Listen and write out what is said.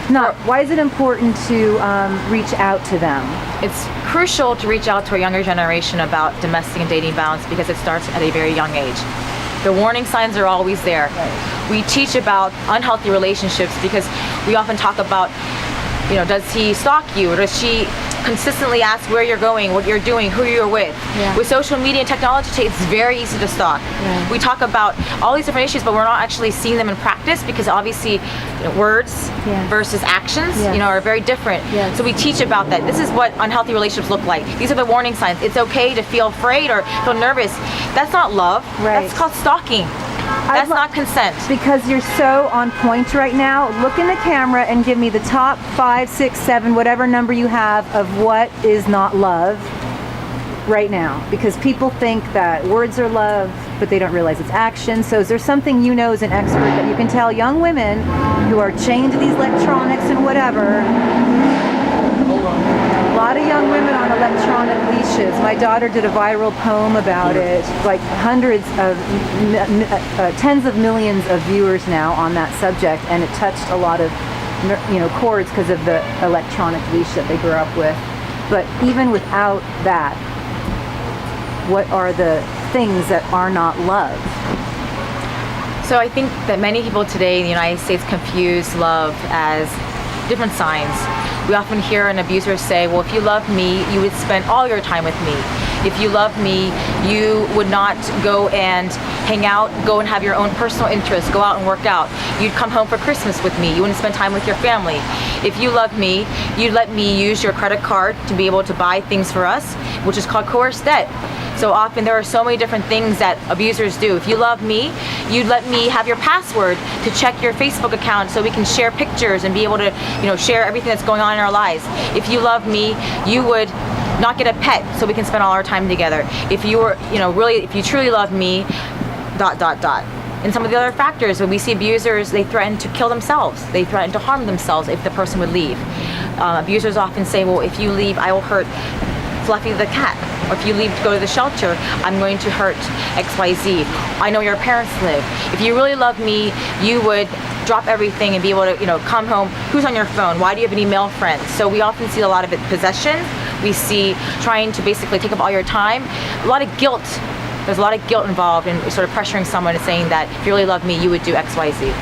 Why is it important to reach out to them? It's crucial to reach out to a younger generation about domestic and dating violence because it starts at a very young age. The warning signs are always there. Right. We teach about unhealthy relationships because we often talk about, does he stalk you, or does she consistently ask where you're going, what you're doing, who you're with. Yeah. With social media and technology today, it's very easy to stalk. Yeah. We talk about all these different issues, but we're not actually seeing them in practice because obviously words versus actions, are very different. Yes. So we teach about that. This is what unhealthy relationships look like. These are the warning signs. It's okay to feel afraid or feel nervous. That's not love. Right. That's called stalking. That's not consent. Because you're so on point right now, look in the camera and give me the top 5, 6, 7, whatever number you have of what is not love right now. Because people think that words are love, but they don't realize it's action. So is there something you know as an expert that you can tell young women who are chained to these electronics and whatever? A lot of young women on electronic leashes. My daughter did a viral poem about it, like tens of millions of viewers now on that subject, and it touched a lot of chords because of the electronic leash that they grew up with. But even without that, what are the things that are not love? So I think that many people today in the United States confuse love as different signs. We often hear an abuser say, well, if you love me, you would spend all your time with me. If you love me, you would not go and hang out, go and have your own personal interests, go out and work out. You'd come home for Christmas with me. You wouldn't spend time with your family. If you love me, you'd let me use your credit card to be able to buy things for us, which is called coerced debt. So often there are so many different things that abusers do. If you love me, you'd let me have your password to check your Facebook account so we can share pictures and be able to, share everything that's going on in our lives. If you love me, you would not get a pet so we can spend all our time together. If you were, if you truly love me, ... And some of the other factors, when we see abusers, they threaten to kill themselves. They threaten to harm themselves if the person would leave. Abusers often say, well, if you leave, I will hurt Fluffy the cat. Or if you leave to go to the shelter, I'm going to hurt XYZ. I know where your parents live. If you really love me, you would drop everything and be able to, come home. Who's on your phone? Why do you have any male friends? So we often see a lot of it possession. We see trying to basically take up all your time. A lot of guilt. There's a lot of guilt involved in sort of pressuring someone and saying that if you really love me, you would do XYZ.